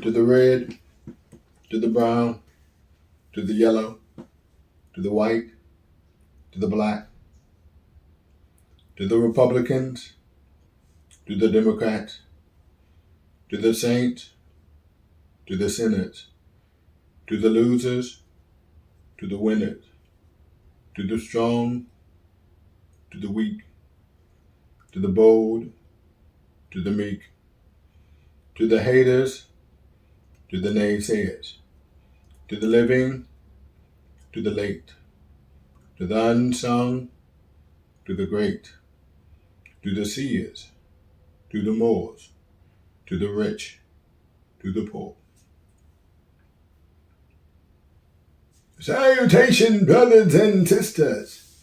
to the red, to the brown, to the yellow, to the white, to the black, to the Republicans, to the Democrats, to the saints, to the sinners, to the losers, to the winners, to the strong, to the weak, to the bold, to the meek, to the haters, to the naysayers, to the living, to the late, to the unsung, to the great, to the seers, to the Moors, to the rich, to the poor. Salutation, brothers and sisters.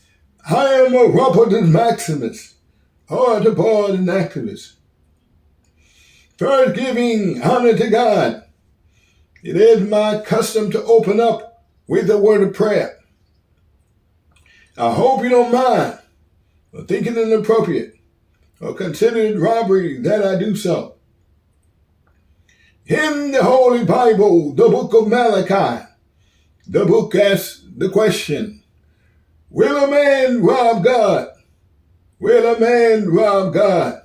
I am Orapotist Maximus, Orapotist and activist. First, giving honor to God. It is my custom to open up with a word of prayer. I hope you don't mind or think it inappropriate or consider it robbery that I do so. In the Holy Bible, the book of Malachi, the book asks the question, will a man rob God? Will a man rob God?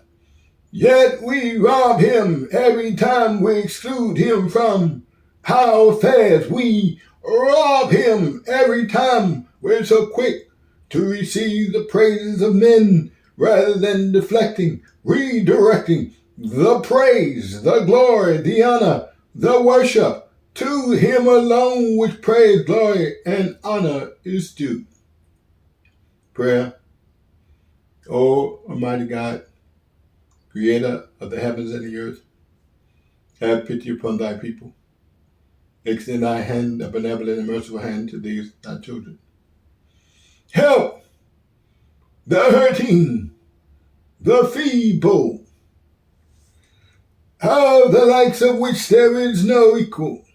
Yet we rob him every time we exclude him from our affairs. We rob him every time we're so quick to receive the praises of men rather than deflecting, redirecting the praise, the glory, the honor, the worship to him alone, which praise, glory, and honor is due. Prayer. O Almighty God, Creator of the heavens and the earth, have pity upon thy people. Extend thy hand, a benevolent and merciful hand to these thy children. Help the hurting, the feeble, of the likes of which there is no equal,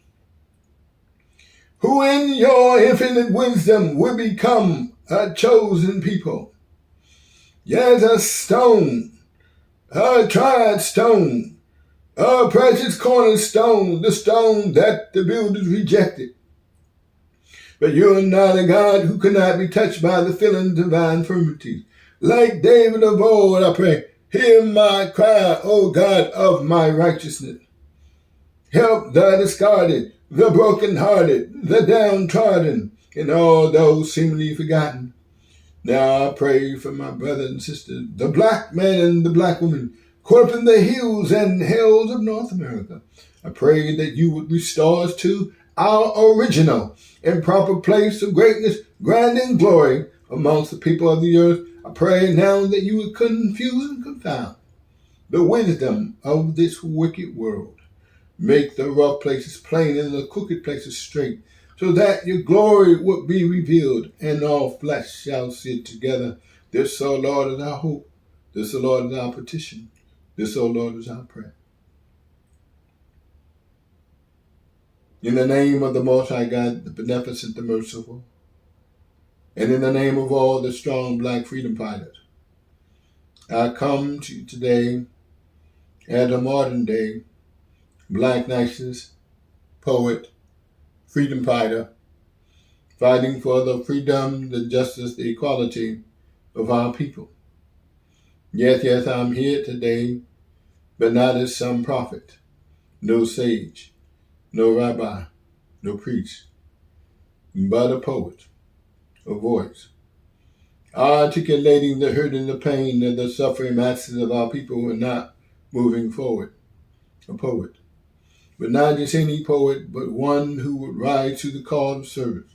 who in your infinite wisdom will become a chosen people. Yes, a stone, a tried stone, a precious cornerstone, the stone that the builders rejected. But you are not a God who cannot be touched by the feelings of thy infirmities. Like David of old, I pray, hear my cry, O God of my righteousness. Help the discarded, the brokenhearted, the downtrodden, and all those seemingly forgotten. Now I pray for my brothers and sisters, the black man and the black woman, caught up in the hills and hells of North America. I pray that you would restore us to our original and proper place of greatness, grand and glory amongst the people of the earth. I pray now that you would confuse and confound the wisdom of this wicked world. Make the rough places plain and the crooked places straight, so that your glory would be revealed, and all flesh shall see it together. This, O Lord, is our hope. This, O Lord, is our petition. This, O Lord, is our prayer. In the name of the Most High God, the beneficent, the merciful, and in the name of all the strong black freedom fighters, I come to you today as a modern day black nationalist, poet, freedom fighter, fighting for the freedom, the justice, the equality of our people. Yes, I'm here today, but not as some prophet, no sage, no rabbi, no priest, but a poet, a voice, articulating the hurt and the pain and the suffering masses of our people who are not moving forward. A poet, but not just any poet, but one who would rise to the call of service.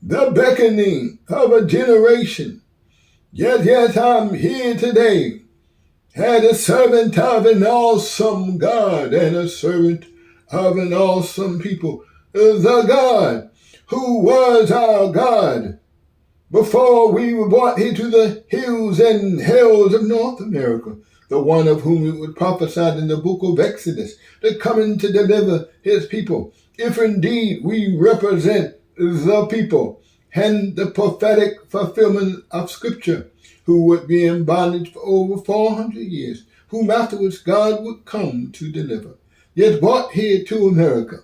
The beckoning of a generation. Yes, I'm here today as a servant of an awesome God and a servant of an awesome people. The God who was our God before we were brought here to the hills and hells of North America. The one of whom it was prophesied in the book of Exodus, to coming to deliver his people, if indeed we represent the people, and the prophetic fulfillment of Scripture, who would be in bondage for over 400 years, whom afterwards God would come to deliver. yet brought here to America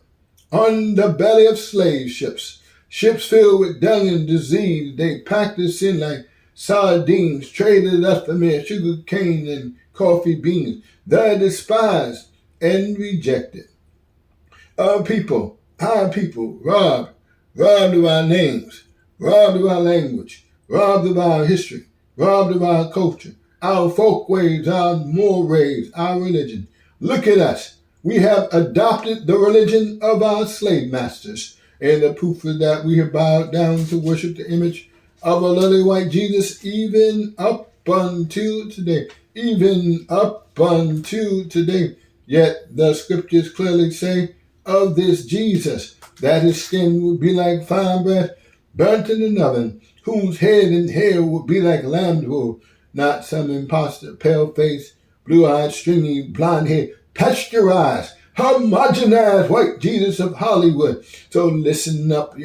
on the belly of slave ships, ships filled with dung and disease. They packed us in like sardines, traded us for mere sugar cane and coffee beans. They're despised and rejected. Our people, robbed of our names, robbed of our language, robbed of our history, robbed of our culture, our folkways, our mores, our religion. Look at us. We have adopted the religion of our slave masters. And the proof is that we have bowed down to worship the image of a lily white Jesus even up until today. Even up until today. Yet the scriptures clearly say of this Jesus that his skin would be like fine bread burnt in an oven, whose head and hair would be like lamb's wool, not some impostor, pale-faced, blue-eyed, stringy, blonde-haired, pasteurized, homogenized white Jesus of Hollywood. So listen up,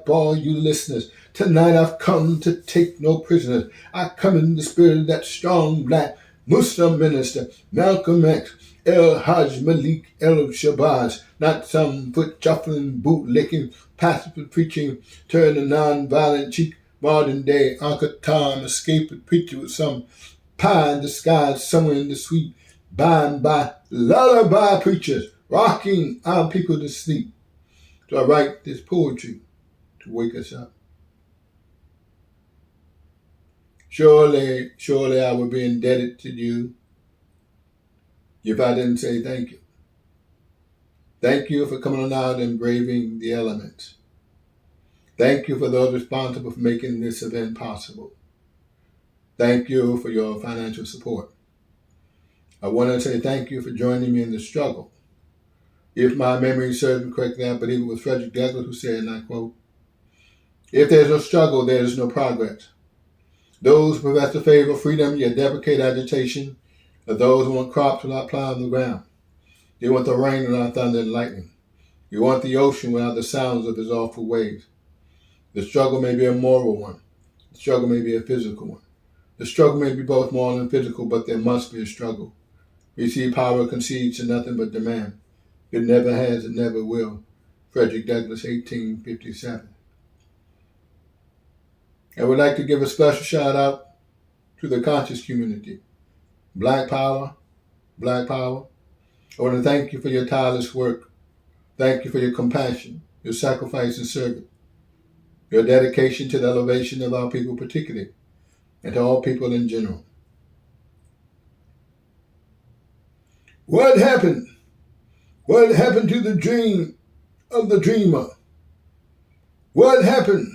all you listeners. Tonight I've come to take no prisoners. I come in the spirit of that strong black Muslim minister, Malcolm X, El Hajj Malik El Shabazz, not some foot-shuffling, boot-licking, pacifist preaching, turn a non-violent cheek, modern-day Uncle Tom, escaped preacher with some pie in disguise somewhere in the sweet by and by lullaby preachers, rocking our people to sleep. So I write this poetry to wake us up. Surely I would be indebted to you if I didn't say thank you. Thank you for coming on out and braving the elements. Thank you for those responsible for making this event possible. Thank you for your financial support. I want to say thank you for joining me in the struggle. If my memory serves me correctly, I believe it was Frederick Douglass who said, and I quote, "If there's no struggle, there is no progress. Those who profess the favor of freedom yet deprecate agitation are those who want crops without plowing the ground. They want the rain without thunder and lightning. You want the ocean without the sounds of its awful waves. The struggle may be a moral one. The struggle may be a physical one. The struggle may be both moral and physical, but there must be a struggle. We see power concedes to nothing but demand. It never has, it never will." Frederick Douglass, 1857. I would like to give a special shout out to the conscious community. Black power, black power. I want to thank you for your tireless work. Thank you for your compassion, your sacrifice and service, your dedication to the elevation of our people particularly, and to all people in general. What happened? What happened to the dream of the dreamer? What happened?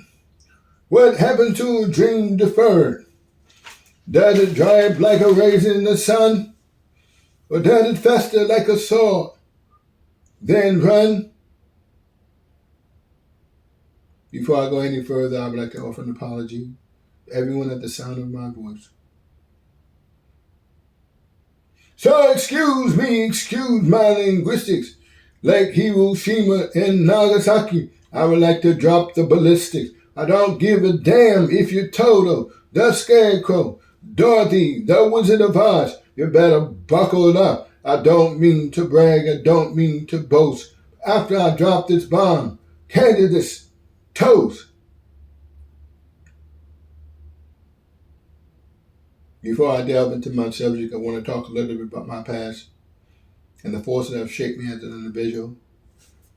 What happened to a dream deferred? Does it dry up like a raisin in the sun? Or does it fester like a sore, then run? Before I go any further, I would like to offer an apology to everyone at the sound of my voice. So excuse my linguistics. Like Hiroshima and Nagasaki, I would like to drop the ballistics. I don't give a damn if you're Toto, the Scarecrow, Dorothy, the Wizard of Oz. You better buckle up. I don't mean to brag, I don't mean to boast. After I drop this bomb, Candidate's toast. Before I delve into my subject, I want to talk a little bit about my past and the forces that have shaped me as an individual.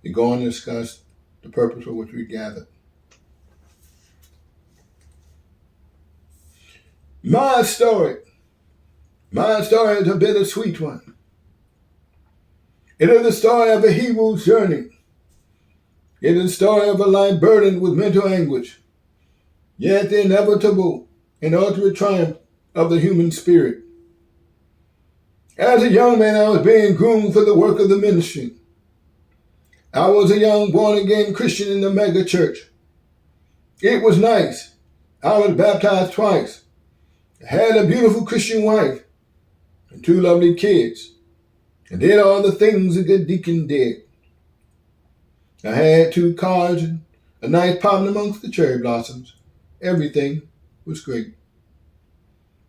We go on to discuss the purpose for which we gathered. My story is a bittersweet one. It is the story of a hero's journey. It is the story of a life burdened with mental anguish, yet the inevitable and ultimate triumph of the human spirit. As a young man, I was being groomed for the work of the ministry. I was a young born-again Christian in the mega church. It was nice. I was baptized twice. I had a beautiful Christian wife and 2 lovely kids, and did all the things a good deacon did. I had 2 cars and a nice apartment amongst the cherry blossoms. Everything was great.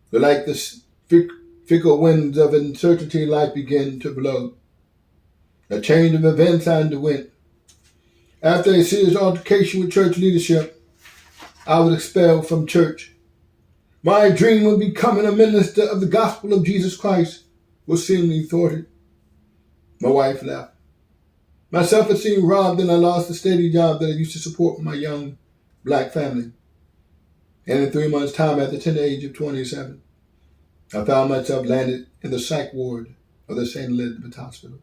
But like the fickle winds of uncertainty, life began to blow. A chain of events I underwent. After a serious altercation with church leadership, I was expelled from church. My dream of becoming a minister of the gospel of Jesus Christ was seemingly thwarted. My wife left. My self-esteem robbed, and I lost the steady job that I used to support my young black family. And in 3 months' time, at the tender age of 27, I found myself landed in the psych ward of the St. Elizabeth Hospital.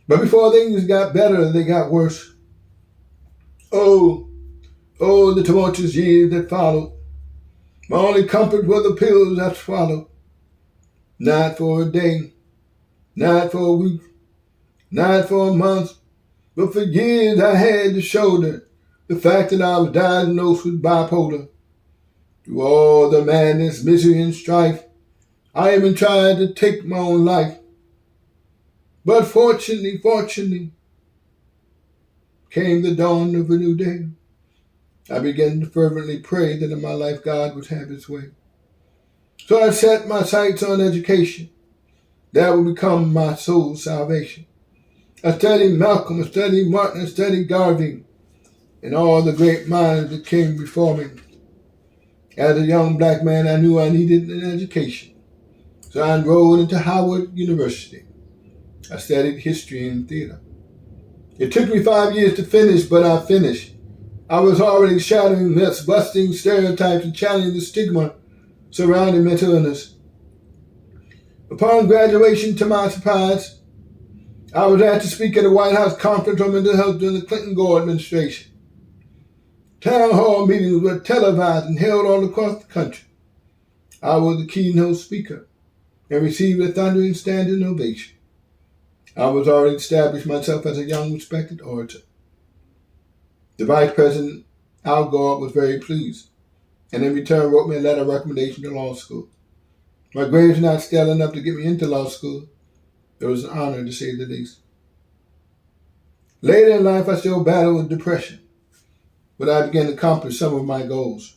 But before things got better, they got worse. Oh, the tumultuous years that followed. My only comfort were the pills I swallowed. Not for a day, not for a week, not for a month, but for years I had to shoulder the fact that I was diagnosed with bipolar. Through all the madness, misery, and strife, I even tried to take my own life. But fortunately, came the dawn of a new day. I began to fervently pray that in my life God would have his way. So I set my sights on education. That would become my soul's salvation. I studied Malcolm, I studied Martin, I studied Garvey, and all the great minds that came before me. As a young black man, I knew I needed an education. So I enrolled into Howard University. I studied history and theater. It took me 5 years to finish, but I finished. I was already shattering myths, busting stereotypes, and challenging the stigma surrounding mental illness. Upon graduation, to my surprise, I was asked to speak at a White House conference on mental health during the Clinton-Gore administration. Town hall meetings were televised and held all across the country. I was the keynote speaker and received a thundering standing ovation. I was already established myself as a young, respected orator. The Vice President, Al Gore, was very pleased, and in return wrote me a letter of recommendation to law school. My grades were not stellar enough to get me into law school. It was an honor, to say the least. Later in life, I still battled with depression, but I began to accomplish some of my goals.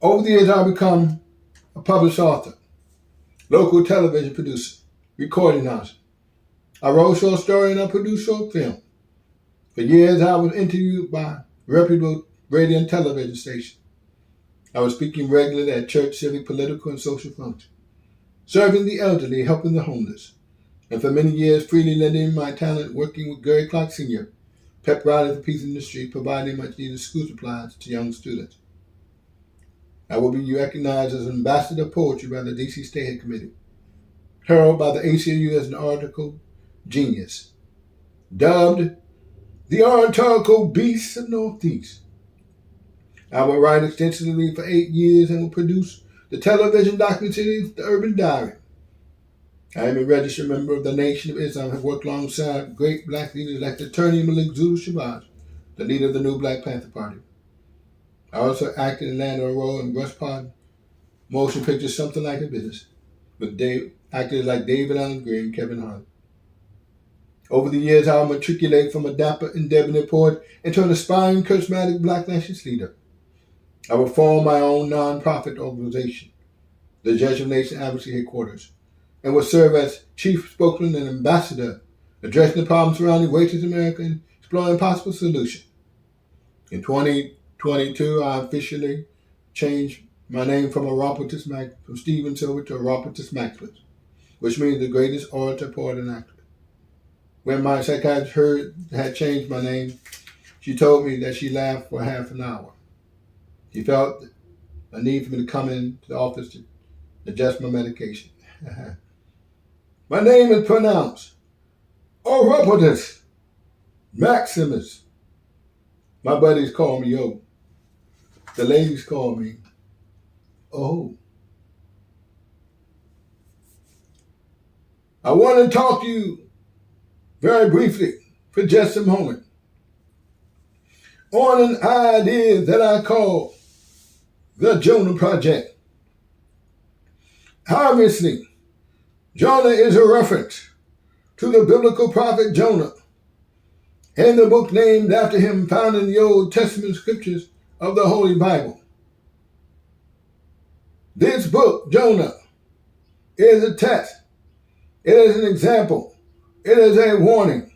Over the years, I've become a published author, local television producer, recording artist. I wrote short stories and I produced short film. For years, I was interviewed by reputable radio and television stations. I was speaking regularly at church, civic, political, and social functions, serving the elderly, helping the homeless, and for many years, freely lending my talent, working with Gary Clark Sr., pep rallies for peace in the street, providing much needed school supplies to young students. I will be recognized as an ambassador of poetry by the D.C. State Committee, heralded by the ACLU as an article genius, dubbed the oratorical beast of Northeast. I will write extensively for 8 years and will produce the television documentary The Urban Diary. I am a registered member of the Nation of Islam and have worked alongside great black leaders like the attorney Malik Zulu Shabazz, the leader of the New Black Panther Party. I also acted and landed a role in Rush Pod motion picture Something Like a Business with actors like David Allen Greer and Kevin Hart. Over the years, I matriculated from a dapper and debonair poet into an aspiring, charismatic black nationalist leader. I will form my own non-profit organization, the Jesuit Nation Advocacy Headquarters, and will serve as chief spokesman and ambassador, addressing the problems surrounding racism in America and exploring possible solutions. In 2022, I officially changed my name from from Stephen Silver to Orapotist Maximus, which means the greatest orator, poet, and actor. When my psychiatrist heard I had changed my name, she told me that she laughed for half an hour. She felt a need for me to come into the office to adjust my medication. My name is pronounced Orapotist Maximus. My buddies call me O. The ladies call me O. I want to talk to you very briefly for just a moment on an idea that I call the Jonah Project. Obviously, Jonah is a reference to the biblical prophet Jonah and the book named after him found in the Old Testament scriptures of the Holy Bible. This book, Jonah, is a test. It is an example It is a warning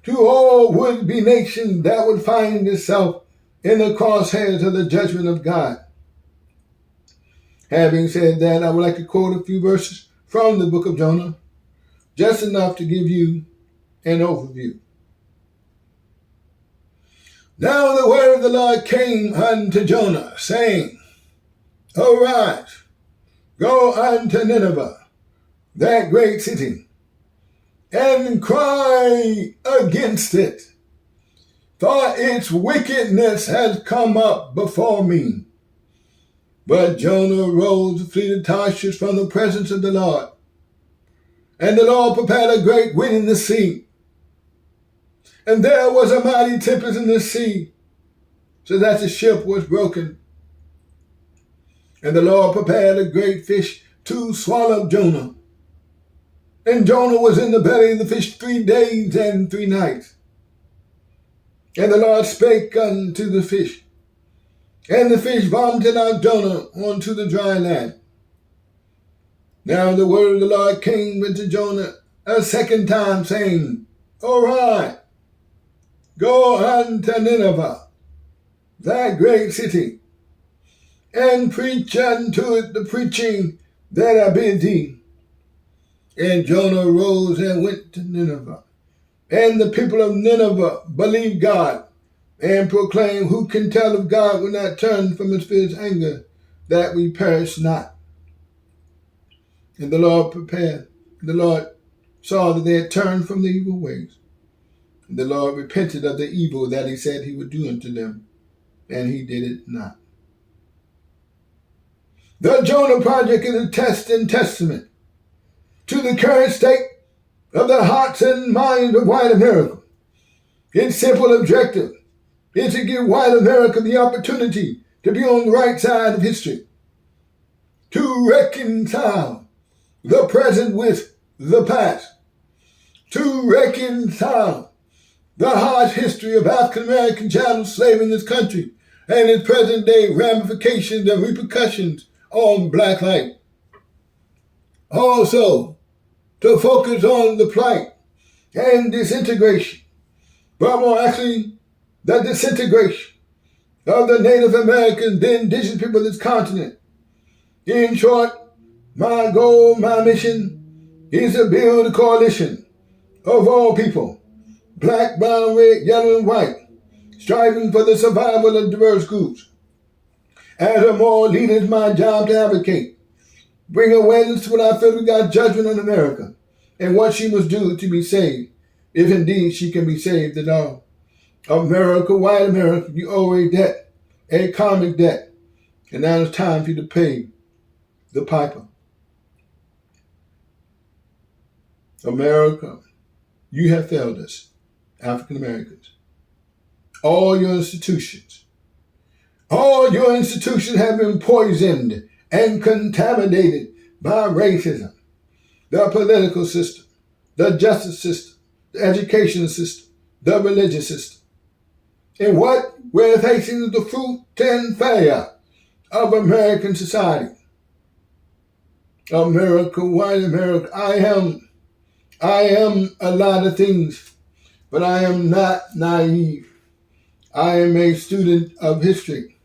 to all would-be nations that would find itself in the crosshairs of the judgment of God. Having said that, I would like to quote a few verses from the book of Jonah, just enough to give you an overview. Now the word of the Lord came unto Jonah, saying, Arise, go unto Nineveh, that great city, and cry against it, for its wickedness has come up before me. But Jonah rose to flee to Tarshish from the presence of the Lord. And the Lord prepared a great wind in the sea. And there was a mighty tempest in the sea, so that the ship was broken. And the Lord prepared a great fish to swallow Jonah. And Jonah was in the belly of the fish 3 days and 3 nights. And the Lord spake unto the fish, and the fish vomited out Jonah onto the dry land. Now the word of the Lord came unto Jonah a second time, saying, Arise, go unto Nineveh, that great city, and preach unto it the preaching that I bid thee. And Jonah rose and went to Nineveh. And the people of Nineveh believed God, and proclaimed, Who can tell if God will not turn from his fierce anger, that we perish not? And the Lord saw that they had turned from the evil ways. And the Lord repented of the evil that he said he would do unto them, and he did it not. The Jonah Project is a test and testament to the current state of the hearts and minds of white America. Its simple objective is to give white America the opportunity to be on the right side of history, to reconcile the present with the past, to reconcile the harsh history of African American chattel slavery in this country and its present day ramifications and repercussions on black life. Also, to focus on the plight and disintegration, but more actually, the disintegration of the Native Americans, the indigenous people of this continent. In short, my goal, my mission is to build a coalition of all people, black, brown, red, yellow, and white, striving for the survival of diverse groups. As a moral leader, it's my job to advocate, bring awareness to what I feel we got judgment on America, and what she must do to be saved, if indeed she can be saved at all. America, white America, you owe a debt, a karmic debt, and now it's time for you to pay the piper. America, you have failed us, African Americans. All your institutions have been poisoned and contaminated by racism, the political system, the justice system, the education system, the religious system. And what we're facing is the fruit and failure of American society. America, white America, I am a lot of things, but I am not naive. I am a student of history.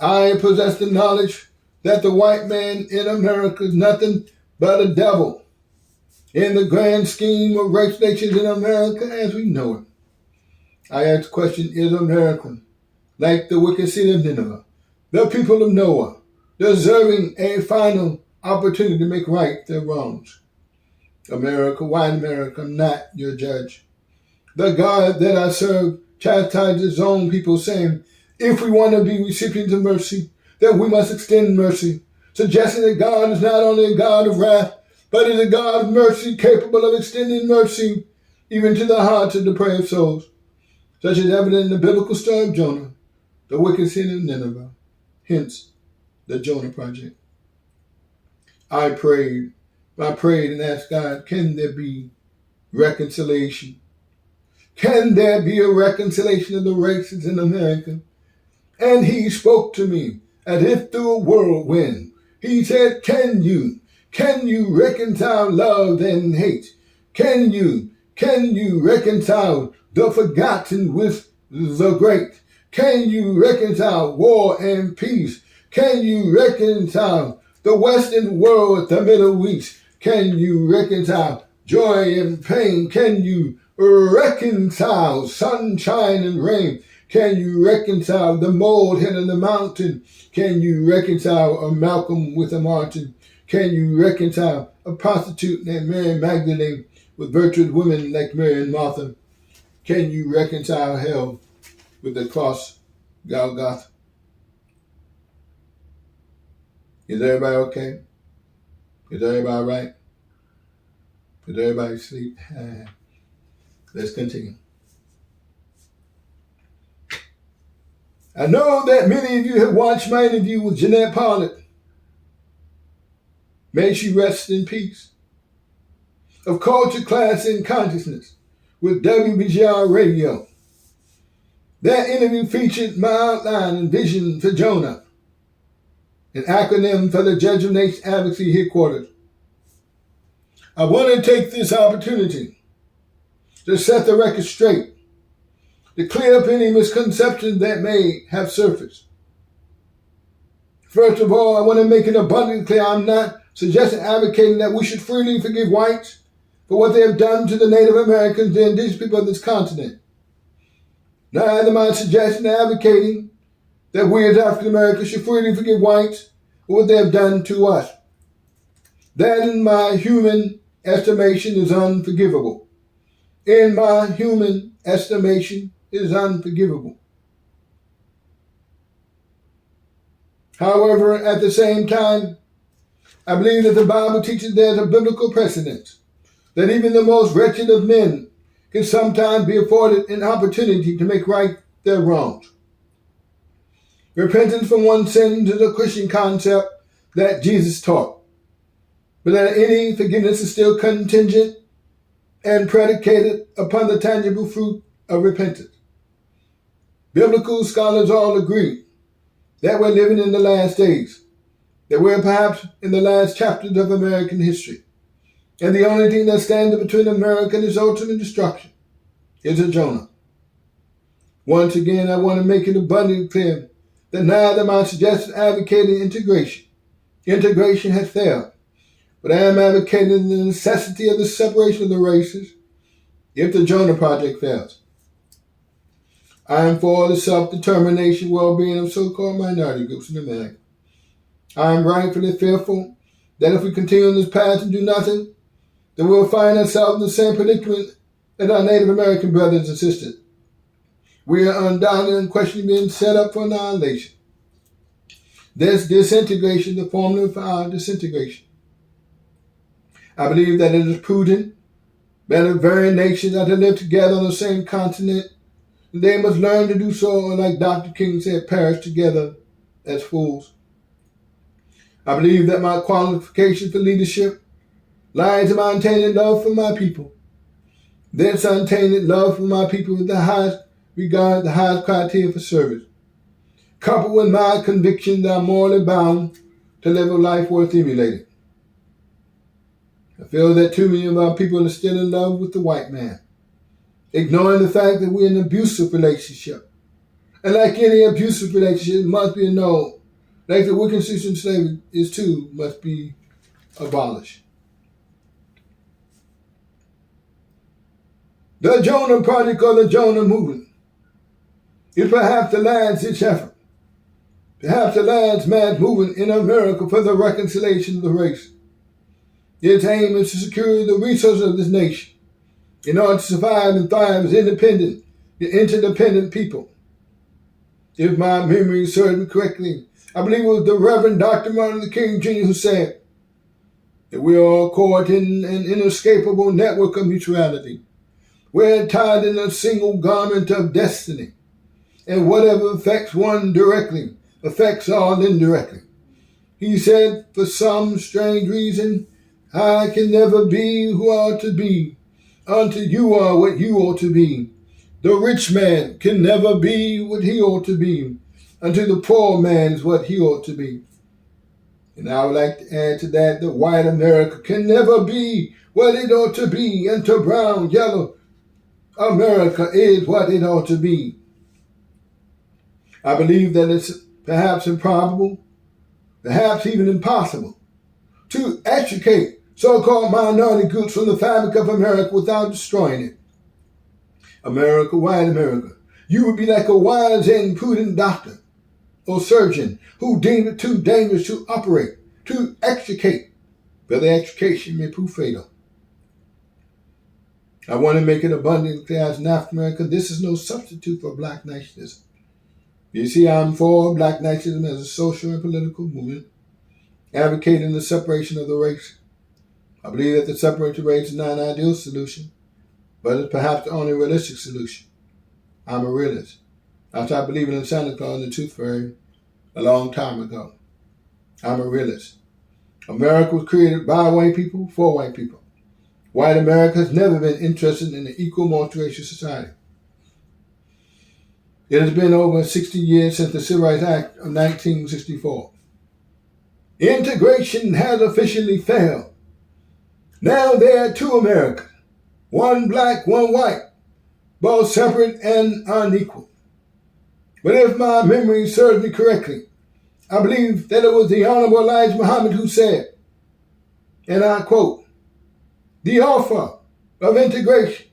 I possess the knowledge that the white man in America is nothing but a devil in the grand scheme of race nations in America as we know it. I ask the question, is America, like the wicked city of Nineveh, the people of Noah, deserving a final opportunity to make right their wrongs? America, white America, I'm not your judge. The God that I serve chastises his own people, saying, if we want to be recipients of mercy, then we must extend mercy, suggesting that God is not only a God of wrath, but is a God of mercy, capable of extending mercy even to the hearts of depraved souls, such as evident in the biblical story of Jonah, the wicked city of Nineveh, hence the Jonah Project. I prayed and asked God, can there be reconciliation? Can there be a reconciliation of the races in America? And he spoke to me as if through a whirlwind. He said, can you reconcile love and hate? Can you reconcile the forgotten with the great? Can you reconcile war and peace? Can you reconcile the Western world with the Middle East? Can you reconcile joy and pain? Can you reconcile sunshine and rain? Can you reconcile the molehead and the mountain? Can you reconcile a Malcolm with a Martin? Can you reconcile a prostitute named Mary Magdalene with virtuous women like Mary and Martha? Can you reconcile hell with the cross, Golgotha? Is everybody okay? Is everybody right? Is everybody asleep? Let's continue. I know that many of you have watched my interview with Jeanette Pollock. May she rest in peace. Of Culture, Class, and Consciousness with WBGR Radio. That interview featured my outline and vision for Jonah, an acronym for the Judge of Nation Advocacy Headquarters. I want to take this opportunity to set the record straight, to clear up any misconceptions that may have surfaced. First of all, I want to make it abundantly clear I'm not suggesting advocating that we should freely forgive whites for what they have done to the Native Americans, the indigenous people of this continent. Neither am I suggesting advocating that we as African Americans should freely forgive whites for what they have done to us. That, in my human estimation, is unforgivable. In my human estimation, is unforgivable. However, at the same time, I believe that the Bible teaches there's a biblical precedent that even the most wretched of men can sometimes be afforded an opportunity to make right their wrongs. Repentance from one's sins is a Christian concept that Jesus taught, but that any forgiveness is still contingent and predicated upon the tangible fruit of repentance. Biblical scholars all agree that we're living in the last days, that we're perhaps in the last chapters of American history, and the only thing that stands between America and its ultimate destruction is a Jonah. Once again, I want to make it abundantly clear that neither am I suggesting advocating integration. Integration has failed, but I am advocating the necessity of the separation of the races if the Jonah Project fails. I am for the self-determination, well-being of so-called minority groups in America. I am rightfully fearful that if we continue on this path and do nothing, then we'll find ourselves in the same predicament as our Native American brothers and sisters. We are undoubtedly and unquestionably being set up for annihilation. This disintegration, the formula for our disintegration. I believe that it is prudent that the very nations are to live together on the same continent. They must learn to do so, or like Dr. King said, perish together as fools. I believe that my qualification for leadership lies in my untainted love for my people. This untainted love for my people with the highest regard, the highest criteria for service, coupled with my conviction that I'm morally bound to live a life worth emulating. I feel that too many of our people are still in love with the white man, ignoring the fact that we're in an abusive relationship. And like any abusive relationship, it must be known, like the wicked institution of slavery is too, must be abolished. The Jonah Project or the Jonah Movement is perhaps the last ditch effort, perhaps the last mad movement in America for the reconciliation of the race. Its aim is to secure the resources of this nation in order to survive and thrive as independent and interdependent people. If my memory serves me correctly, I believe it was the Reverend Dr. Martin Luther King Jr. who said that we are all caught in an inescapable network of mutuality. We're tied in a single garment of destiny, and whatever affects one directly affects all indirectly. He said, for some strange reason, I can never be who I ought to be until you are what you ought to be. The rich man can never be what he ought to be until the poor man is what he ought to be. And I would like to add to that white America can never be what it ought to be until brown, yellow America is what it ought to be. I believe that it's perhaps improbable, perhaps even impossible, to extricate so-called minority groups from the fabric of America without destroying it. America, white America, you would be like a wise and prudent doctor or surgeon who deemed it too dangerous to operate, to extricate, but the extrication may prove fatal. I want to make it abundantly clear as an African American, this is no substitute for black nationalism. You see, I'm for black nationalism as a social and political movement, advocating the separation of the race. I believe that the separation of race is not an ideal solution, but it's perhaps the only realistic solution. I'm a realist. I started believing in Santa Claus and the Tooth Fairy a long time ago. I'm a realist. America was created by white people for white people. White America has never been interested in an equal multiracial society. It has been over 60 years since the Civil Rights Act of 1964. Integration has officially failed. Now there are two Americas, one black, one white, both separate and unequal. But if my memory serves me correctly, I believe that it was the Honorable Elijah Muhammad who said, and I quote, "The offer of integration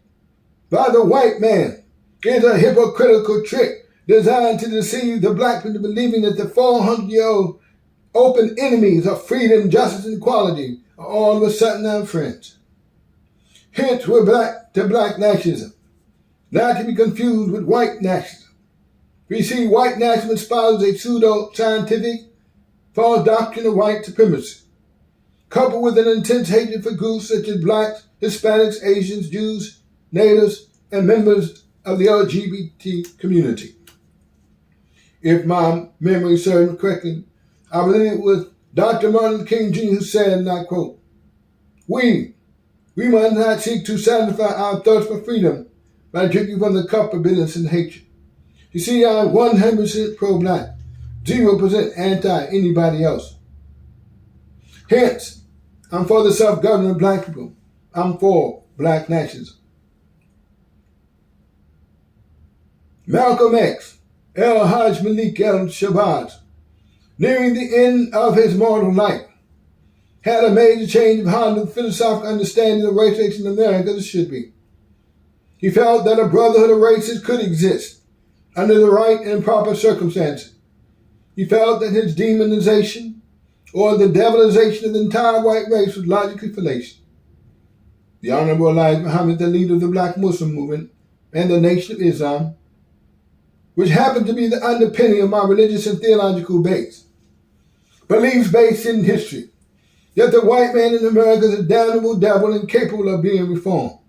by the white man is a hypocritical trick designed to deceive the black people believing that the 400-year-old open enemies of freedom, justice, and equality are all of a sudden our friends." Hence, we're back to black nationalism, not to be confused with white nationalism. We see white nationalism espouses a pseudo-scientific false doctrine of white supremacy, coupled with an intense hatred for groups such as blacks, Hispanics, Asians, Jews, natives, and members of the LGBT community. If my memory serves me correctly, I believe it was Dr. Martin Luther King Jr. who said, and I quote, We must not seek to satisfy our thirst for freedom by drinking from the cup of bitterness and hatred. You see, I'm 100% pro-black, 0% anti-anybody else. Hence, I'm for the self-government of black people. I'm for black nationalism. Malcolm X, El Hajj Malik El Shabazz, nearing the end of his mortal life, had a major change of heart and philosophical understanding of race relations in America as it should be. He felt that a brotherhood of races could exist under the right and proper circumstances. He felt that his demonization or the devilization of the entire white race was logically fallacious. The Honorable Elijah Muhammad, the leader of the Black Muslim movement and the Nation of Islam, which happened to be the underpinning of my religious and theological base, beliefs based in history, that the white man in America is a damnable devil incapable of being reformed.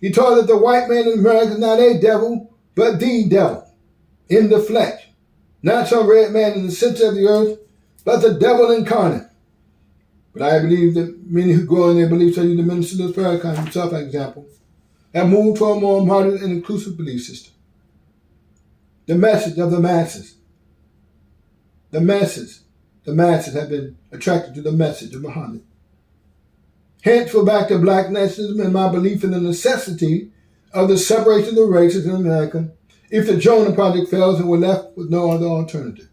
He taught that the white man in America is not a devil, but the devil in the flesh, not some red man in the center of the earth, but the devil incarnate. But I believe that many who grow in their beliefs, such as the Minister of Farrakhan himself, for example, have moved to a more modern and inclusive belief system. The message of the masses. The masses have been attracted to the message of Muhammad. Hence, we're back to black nationalism and my belief in the necessity of the separation of the races in America if the Jonah Project fails and we're left with no other alternative.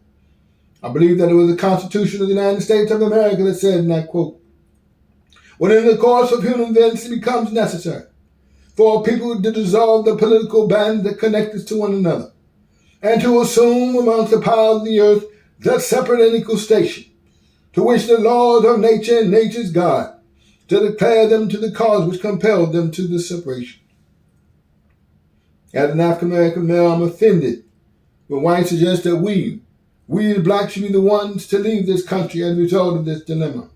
I believe that it was the Constitution of the United States of America that said, and I quote, "When in the course of human events it becomes necessary for people to dissolve the political bands that connect us to one another, and to assume amongst the powers of the earth the separate and equal station, to which the laws of nature and nature's God, to declare them to the cause which compelled them to this separation." As an African-American male, I'm offended when whites suggest that we as blacks should be the ones to leave this country as a result of this dilemma.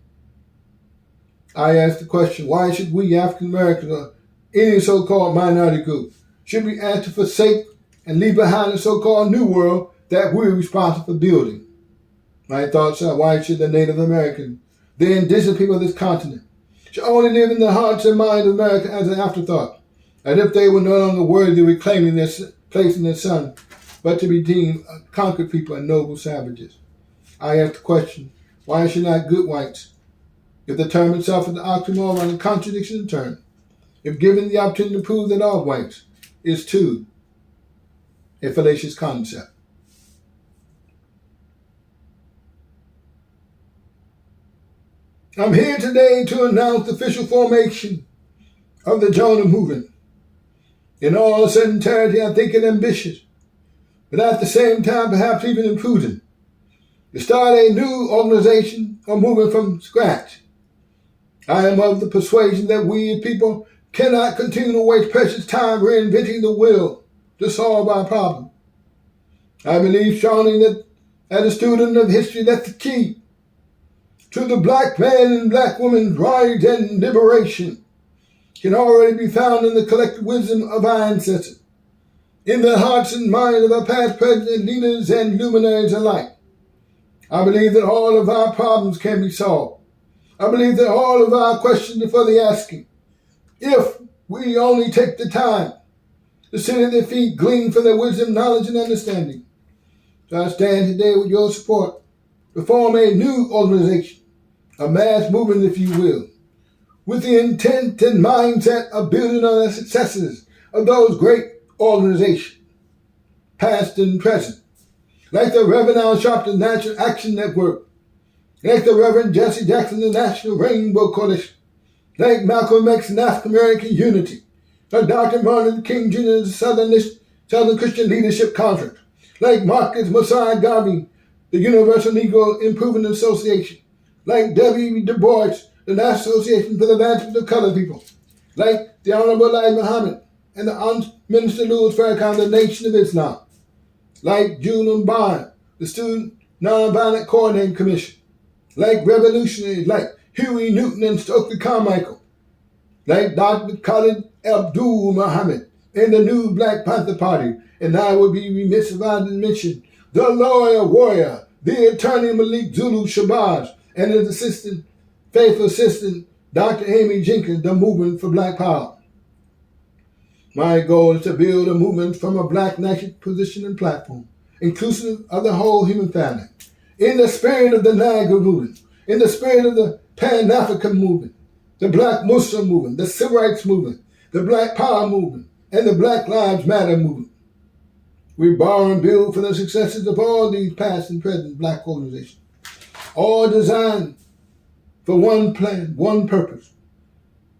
I ask the question, why should we African-Americans or any so-called minority group should be asked to forsake and leave behind the so-called New World that we're responsible for building? My thoughts are, why should the Native American, the indigenous people of this continent, should only live in the hearts and minds of America as an afterthought, as if they were no longer worthy of reclaiming their place in the sun, but to be deemed conquered people and noble savages? I ask the question, Why should not good whites? If the term itself is an oxymoron and contradiction in term, if given the opportunity to prove that all whites is too a fallacious concept. I'm here today to announce the official formation of the Jonah movement. In all sincerity, I think it ambitious, but at the same time perhaps even imprudent, to start a new organization or movement from scratch. I am of the persuasion that we as people cannot continue to waste precious time reinventing the wheel to solve our problem. I believe strongly that as a student of history, that the key to the black man and black woman's rise and liberation can already be found in the collective wisdom of our ancestors, in the hearts and minds of our past, present leaders and luminaries alike. I believe that all of our problems can be solved. I believe that all of our questions are for the asking. If we only take the time to sit at their feet, glean from their wisdom, knowledge, and understanding. So I stand today with your support to form a new organization, a mass movement, if you will, with the intent and mindset of building on the successes of those great organizations, past and present, like the Reverend Al Sharpton's National Action Network, like the Reverend Jesse Jackson, the National Rainbow Coalition, like Malcolm X's African American Unity, like Dr. Martin Luther King Jr.'s Southern Christian Leadership Conference, like Marcus Mosiah Garvey, the Universal Negro Improvement Association, like W. Du Bois, the National Association for the Advancement of Colored People, like the Honorable Elijah Muhammad and the Minister Louis Farrakhan, the Nation of Islam, like June Bond, the Student Nonviolent Coordinating Commission, like revolutionaries like Huey Newton and Stokely Carmichael, like Dr. Khalid Abdul Muhammad and the New Black Panther Party, and I would be remiss if I didn't mention the lawyer warrior, the attorney Malik Zulu Shabazz, and his faithful assistant, Dr. Amy Jenkins, the Movement for Black Power. My goal is to build a movement from a black national position and platform, inclusive of the whole human family, in the spirit of the Niagara movement, in the spirit of the Pan-African movement, the Black Muslim movement, the Civil Rights movement, the Black Power movement, and the Black Lives Matter movement. We borrow and build from the successes of all these past and present black organizations, all designed for one plan, one purpose: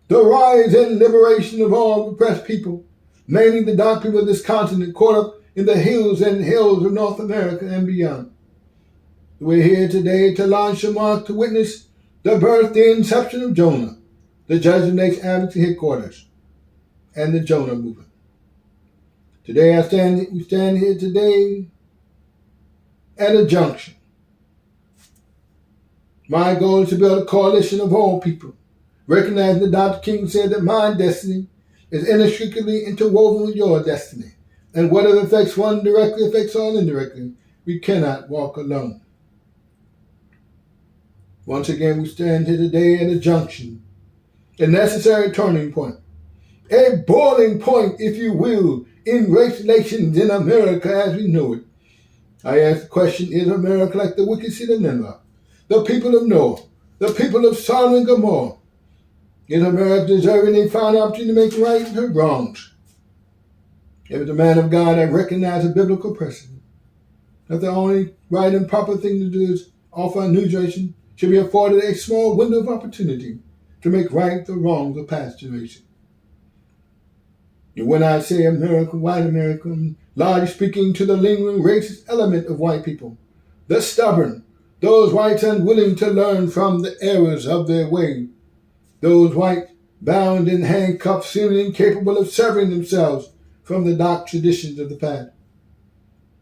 the rise and liberation of all repressed people, mainly the dark people of this continent caught up in the hills and hills of North America and beyond. We're here today to launch a march to witness the birth, the inception of Jonah, the Judgment Nation Advocacy Headquarters, and the Jonah Movement. Today we stand here today at a junction. My goal is to build a coalition of all people, recognizing that Dr. King said that my destiny is inextricably interwoven with your destiny, and whatever affects one directly affects all indirectly. We cannot walk alone. Once again, we stand here today at a junction, a necessary turning point, a boiling point, if you will, in race relations in America as we know it. I ask the question, is America like the wicked city of Nineveh, the people of Noah, the people of Sodom and Gomorrah? Is America deserving a final opportunity to make right her wrongs? If it's a man of God that recognizes a biblical precedent, that the only right and proper thing to do is offer a new generation should be afforded a small window of opportunity to make right the wrongs of past generations. And when I say America, white America, I'm largely speaking to the lingering racist element of white people, the stubborn, those whites unwilling to learn from the errors of their way, those whites bound in handcuffs, seemingly incapable of severing themselves from the dark traditions of the past.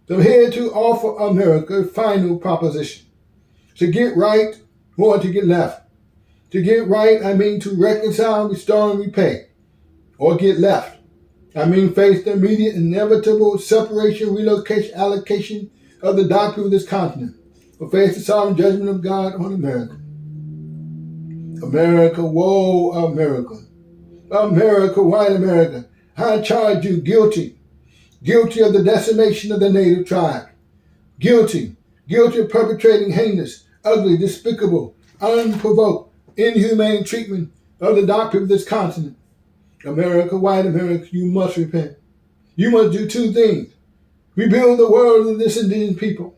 So I'm here to offer America a final proposition: to get right or to get left. To get right, I mean to reconcile, restore, and repay. Or get left, I mean face the immediate, inevitable separation, relocation, allocation of the dark people of this continent, or face the sovereign judgment of God on America. America, woe America. America, white America, I charge you guilty of the decimation of the native tribe. Guilty of perpetrating heinous, ugly, despicable, unprovoked, inhumane treatment of the dark people of this continent. America, white America, you must repent. You must do two things. Rebuild the world of this indigenous people.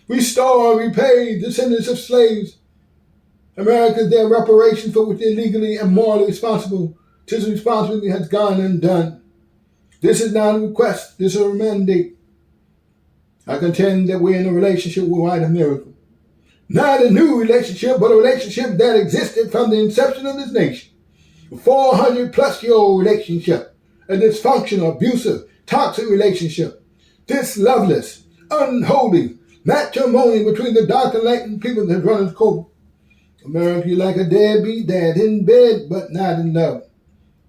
Restore and repay descendants of slaves. America, their reparations for which they're legally and morally responsible, this responsibility has gone undone. This is not a request, this is a mandate. I contend that we're in a relationship with white America. Not a new relationship, but a relationship that existed from the inception of this nation. A 400-plus-year-old relationship. A dysfunctional, abusive, toxic relationship. This loveless, unholy matrimony between the dark and light people that run its course. America, you're like a deadbeat dad in bed, but not in love.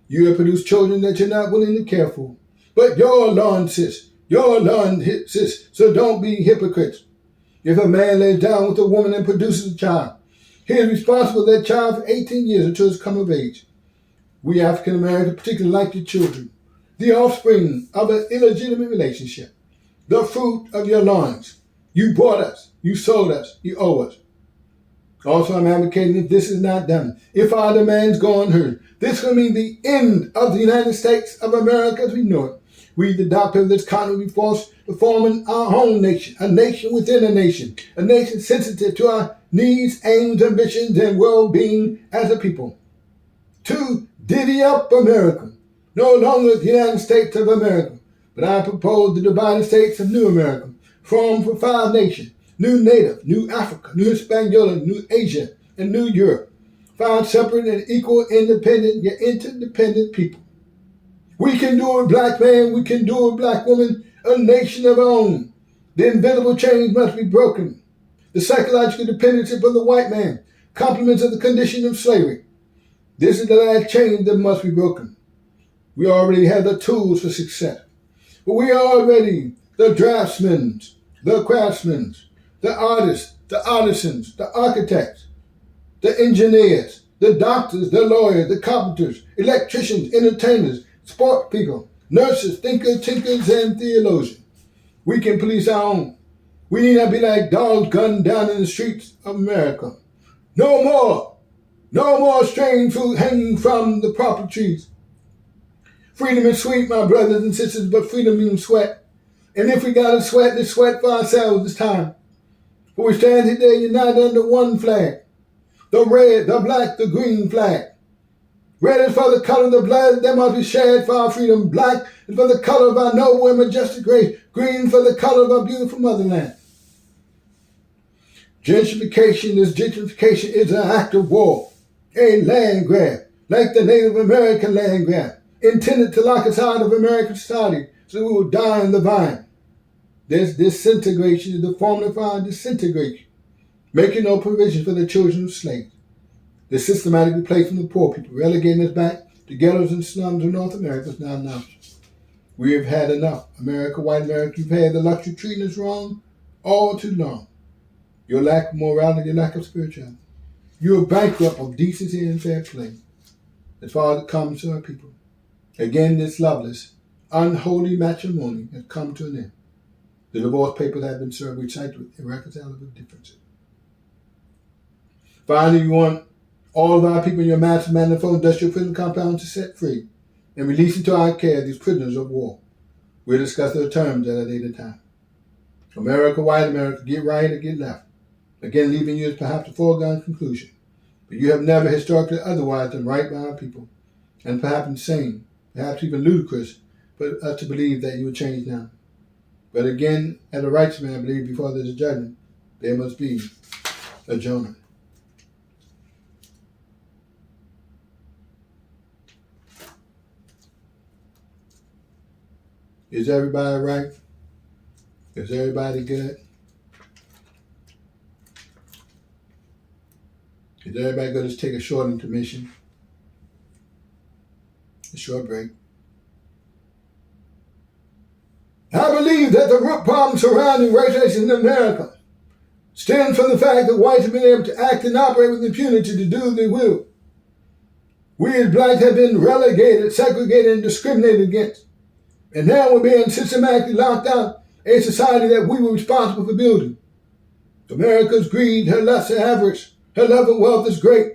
You have produced children that you're not willing to care for. But you're lawn sis. You're lawn sis, so don't be hypocrites. If a man lays down with a woman and produces a child, he is responsible for that child for 18 years until it's come of age. We African Americans particularly like the children, the offspring of an illegitimate relationship, the fruit of your loins. You bought us, you sold us, you owe us. Also, I'm advocating if this is not done, if our demands go unheard, this will mean the end of the United States of America as we know it. We, the doctor of this continent, will be forced to form our own nation, a nation within a nation sensitive to our needs, aims, ambitions, and well-being as a people. To divvy up America, no longer the United States of America, but I propose the divided states of New America, formed for 5 nations, New Native, New Africa, New Hispaniola, New Asia, and New Europe. 5 separate and equal, independent, yet interdependent people. We can do it, black man. We can do it, black woman. A nation of our own. The invisible chains must be broken. The psychological dependency upon the white man, complements of the condition of slavery. This is the last chain that must be broken. We already have the tools for success. But we are already the draftsmen, the craftsmen, the artists, the artisans, the architects, the engineers, the doctors, the lawyers, the carpenters, electricians, entertainers, sport people, nurses, thinkers, tinkers, and theologians. We can police our own. We need not be like dogs gunned down in the streets of America. No more strange fruit hanging from the proper trees. Freedom is sweet, my brothers and sisters, but freedom means sweat. And if we gotta sweat, let's sweat for ourselves this time. For we stand today united under one flag. The red, the black, the green flag. Red is for the color of the blood that must be shed for our freedom. Black is for the color of our noble and majestic race. Green for the color of our beautiful motherland. Gentrification is an act of war, a land grab, like the Native American land grab, intended to lock us out of American society so we will die in the vine. This disintegration is the formula for our disintegration, making no provision for the children of slaves. The systematic replacement of poor people, relegating us back to ghettos and slums of North America is now announced. We have had enough. America, white America, you've had the luxury of treating us wrong all too long. Your lack of morality, your lack of spirituality. You are bankrupt of decency and fair play as far as it comes to our people. Again, this loveless, unholy matrimony has come to an end. The divorce papers have been served, recited with irreconcilable differences. Finally, we want all of our people in your massive manifold industrial prison compound to set free and release into our care these prisoners of war. We'll discuss their terms at a later time. America, white America, get right or get left. Again, leaving you as perhaps a foregone conclusion. But you have never historically otherwise done right by our people. And perhaps insane, perhaps even ludicrous, for us to believe that you would change now. But again, as a righteous man, I believe before there's a judgment, there must be a Jonah. Is everybody right? Is everybody good? Is everybody going to take a short intermission? A short break. I believe that the root problem surrounding race relations in America stems from the fact that whites have been able to act and operate with impunity to do their will. We as blacks have been relegated, segregated, and discriminated against. And now we're being systematically locked out a society that we were responsible for building. America's greed, her lust and avarice, her love of wealth is great.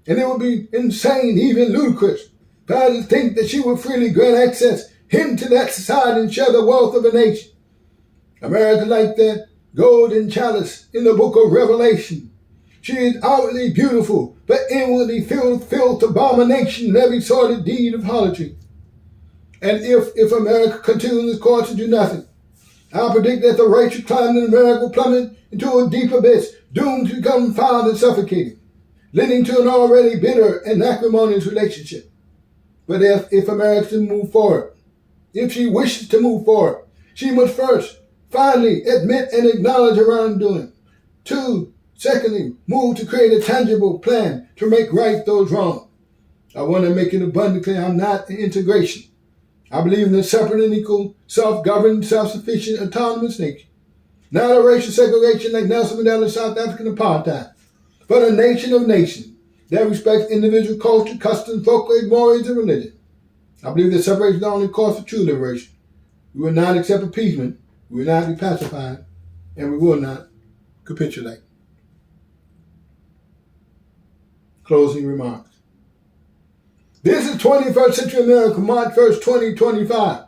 And it would be insane, even ludicrous, for her to think that she would freely grant access into that society and share the wealth of a nation. America, like that golden chalice in the book of Revelation. She is outwardly beautiful, but inwardly filled with filth, abomination, and every sort of deed of harlotry. And if America continues this course and do nothing, I predict that the racial climate in America will plummet into a deep abyss, doomed to become foul and suffocating, leading to an already bitter and acrimonious relationship. But if America to move forward, if she wishes to move forward, she must first finally admit and acknowledge her wrongdoing. Secondly, move to create a tangible plan to make right those wrongs. I want to make it abundantly clear I'm not an integration. I believe in a separate and equal, self-governed, self-sufficient, autonomous nation. Not a racial segregation like Nelson Mandela's South African apartheid, but a nation of nations that respects individual culture, customs, folklore, mores, and religion. I believe that separation is the only course for true liberation. We will not accept appeasement, we will not be pacified, and we will not capitulate. Closing remarks. This is 21st century America, March 1st, 2025.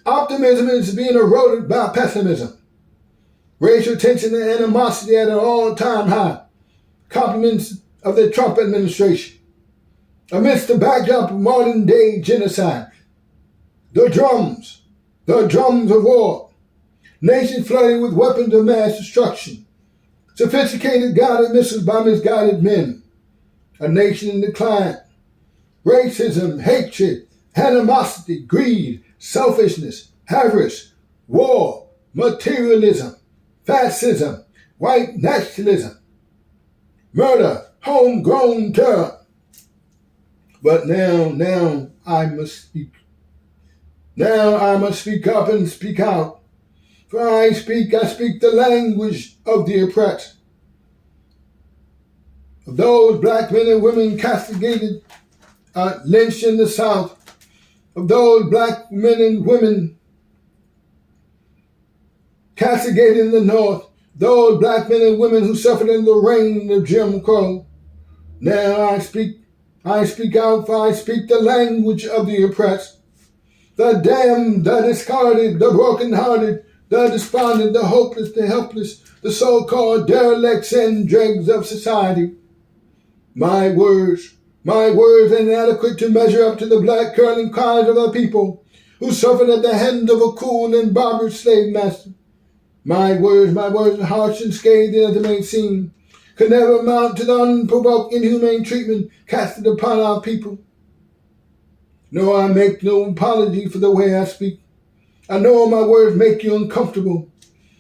Optimism is being eroded by pessimism. Racial tension and animosity at an all-time high. Compliments of the Trump administration. Amidst the backdrop of modern-day genocide. The drums of war. Nations flooded with weapons of mass destruction. Sophisticated guided missiles by misguided men. A nation in decline. Racism, hatred, animosity, greed, selfishness, avarice, war, materialism, fascism, white nationalism, murder, homegrown terror. But now I must speak. Now I must speak up and speak out. For I speak the language of the oppressed. Of those black men and women castigated, lynched in the South, of those black men and women castigated in the North, those black men and women who suffered in the reign of Jim Crow. Now I speak out, for I speak the language of the oppressed, the damned, the discarded, the brokenhearted, the despondent, the hopeless, the helpless, the so-called derelicts and dregs of society. My words inadequate to measure up to the blood curdling cries of the people who suffered at the hand of a cruel and barbarous slave master. My words, harsh and scathing as they may seem, could never amount to the unprovoked, inhumane treatment casted upon our people. No, I make no apology for the way I speak. I know my words make you uncomfortable.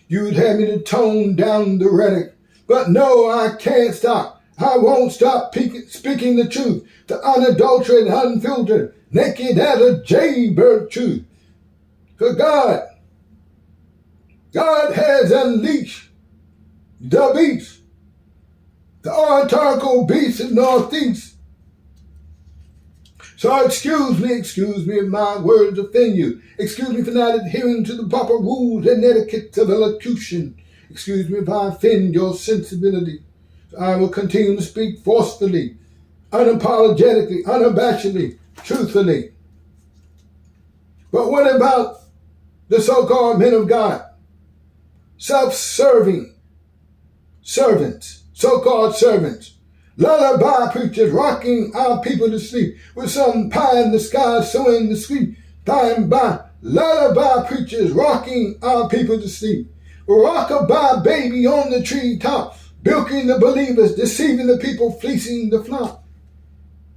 You'd have me to tone down the rhetoric. But no, I can't stop. I won't stop speaking the truth, the unadulterated, unfiltered, naked as a jaybird truth. For God has unleashed the beast, the oratorical beast of Northeast. So excuse me if my words offend you. Excuse me for not adhering to the proper rules and etiquette of elocution. Excuse me if I offend your sensibility. I will continue to speak forcefully, unapologetically, unabashedly, truthfully. But what about the so-called men of God? Self-serving servants, so-called servants. Lullaby preachers rocking our people to sleep with some pie in the sky sowing the sweet time by. Lullaby preachers rocking our people to sleep. Rock-a-bye baby on the treetop, bilking the believers, deceiving the people, fleecing the flock.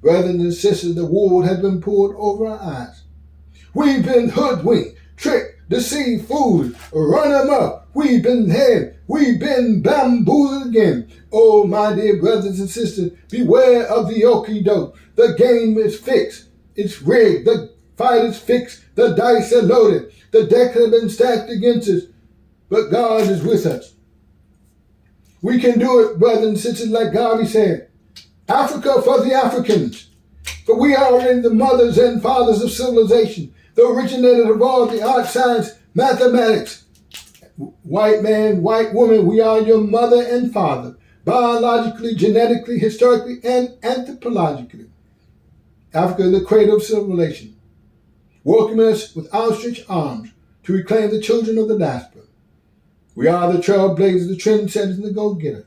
Brothers and sisters, the wool has been pulled over our eyes. We've been hoodwinked, tricked, deceived, fooled, run them up. We've been had, we've been bamboozled again. Oh, my dear brothers and sisters, beware of the okie-doke. The game is fixed. It's rigged. The fight is fixed. The dice are loaded. The deck has been stacked against us. But God is with us. We can do it, brothers and sisters, like Garvey said. Africa for the Africans. For we are already the mothers and fathers of civilization, the originators of all the art, science, mathematics, white man, white woman, we are your mother and father, biologically, genetically, historically, and anthropologically. Africa is the cradle of civilization, welcoming us with outstretched arms to reclaim the children of the diaspora. We are the trailblazers, the trendsetters, and the go-getters.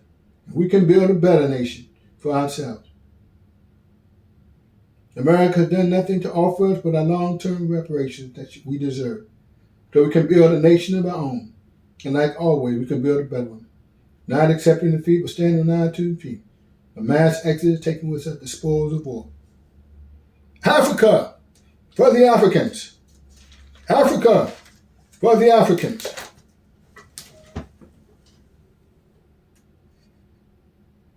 We can build a better nation for ourselves. America has done nothing to offer us but our long-term reparations that we deserve, so we can build a nation of our own. And like always, we can build a better one. Not accepting defeat, but standing on our 2 feet. A mass exodus taking with us the spoils of war. Africa for the Africans. Africa for the Africans.